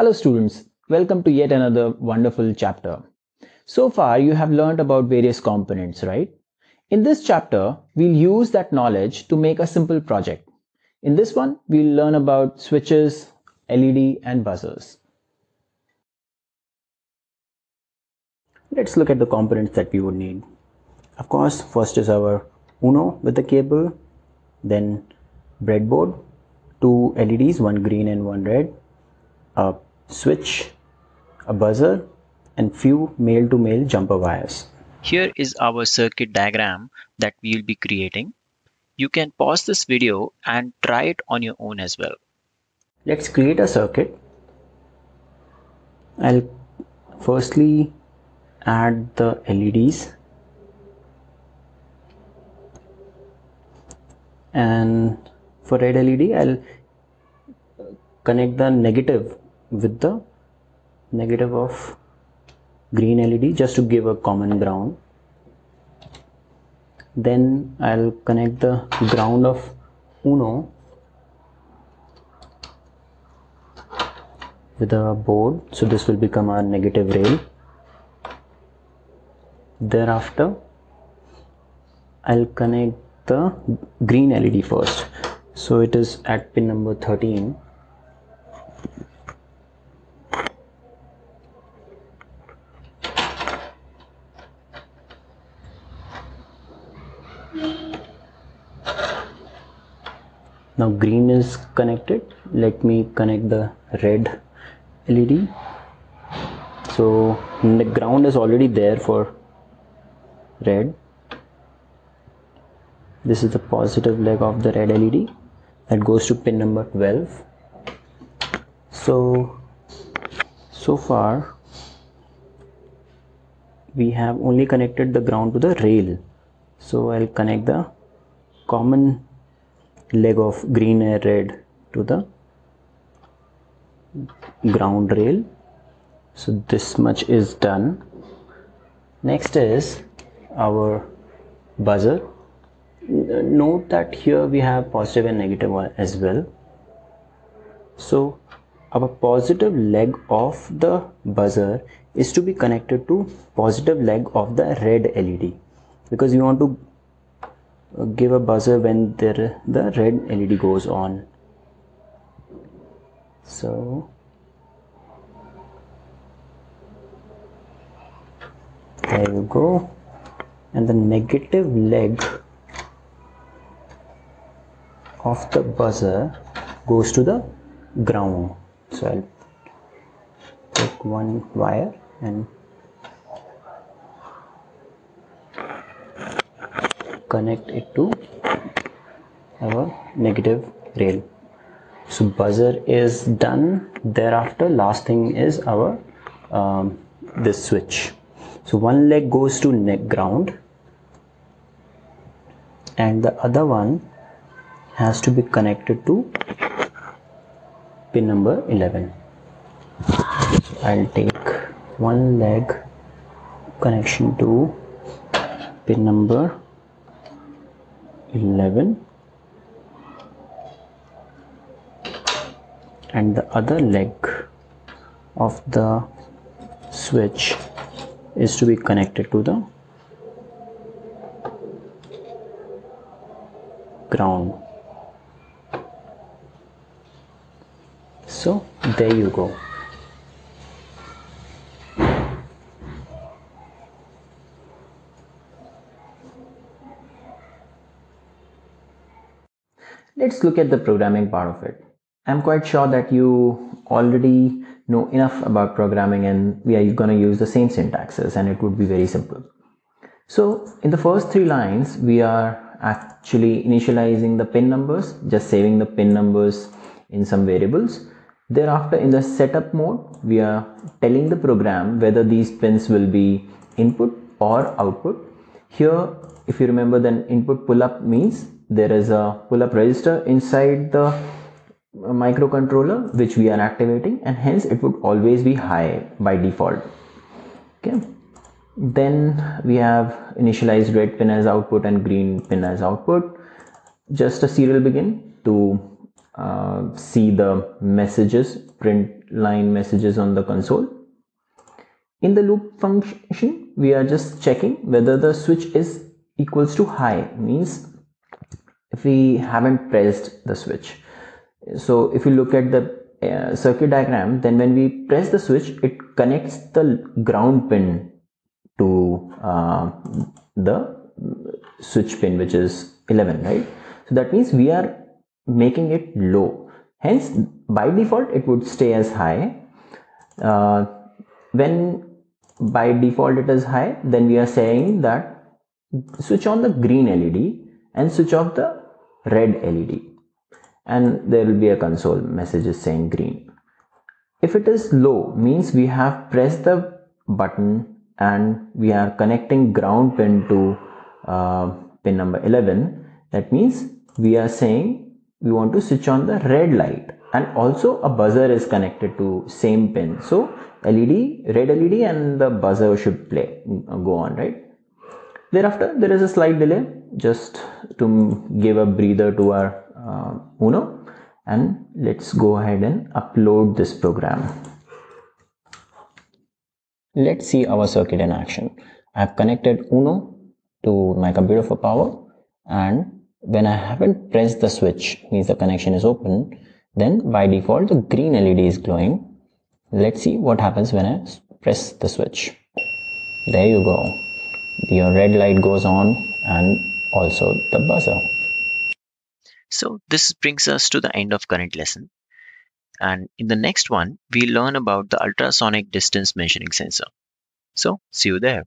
Hello students, welcome to yet another wonderful chapter. So far you have learned about various components, right? In this chapter, we'll use that knowledge to make a simple project. In this one, we'll learn about switches, LED and buzzers. Let's look at the components that we would need. Of course, first is our Uno with the cable, then breadboard, two LEDs, one green and one red, a switch, a buzzer, and few male-to-male jumper wires. Here is our circuit diagram that we will be creating. You can pause this video and try it on your own as well. Let's create a circuit. I'll firstly add the LEDs and for red LED I'll connect the negative with the negative of green LED just to give a common ground. Then I'll connect the ground of Uno with a board, so this will become our negative rail. Thereafter I'll connect the green LED first, so it is at pin number 13. Now green is connected. Let me connect the red LED. So the ground is already there for red. This is the positive leg of the red LED that goes to pin number 12. So far we have only connected the ground to the rail. So I'll connect the common leg of green and red to the ground rail. So this much is done. Next is our buzzer. Note that here we have positive and negative as well. So our positive leg of the buzzer is to be connected to positive leg of the red LED, because you want to give a buzzer when the red LED goes on. So there you go. And the negative leg of the buzzer goes to the ground. So I'll take one wire and connect it to our negative rail. So buzzer is done. Thereafter, last thing is our this switch. So one leg goes to ground and the other one has to be connected to pin number 11. So I'll take one leg connection to pin number 11 and the other leg of the switch is to be connected to the ground. So there you go. Let's look at the programming part of it. I'm quite sure that you already know enough about programming and we are going to use the same syntaxes and it would be very simple. So in the first three lines, we are actually initializing the pin numbers, just saving the pin numbers in some variables. Thereafter, in the setup mode, we are telling the program whether these pins will be input or output. Here, if you remember, then input pull-up means there is a pull-up register inside the microcontroller which we are activating, and hence it would always be high by default. Okay. Then we have initialized red pin as output and green pin as output. Just a serial begin to see the messages print line messages on the console. In the loop function, we are just checking whether the switch is equals to high, means if we haven't pressed the switch. So if you look at the circuit diagram, then when we press the switch, it connects the ground pin to the switch pin, which is 11, right? So that means we are making it low. Hence, by default, it would stay as high. When by default it is high, then we are saying that switch on the green LED and switch off the red LED, and there will be a console message saying green. If it is low, means we have pressed the button and we are connecting ground pin to pin number 11. That means we are saying we want to switch on the red light, and also a buzzer is connected to same pin. So LED, red LED and the buzzer should go on, right? Thereafter, there is a slight delay just to give a breather to our Uno, and let's go ahead and upload this program. Let's see our circuit in action. I've connected Uno to my computer for power, and when I haven't pressed the switch, means the connection is open, then by default the green LED is glowing. Let's see what happens when I press the switch. There you go. Your red light goes on and also the buzzer. So this brings us to the end of current lesson. And in the next one, we learn about the ultrasonic distance measuring sensor. So see you there.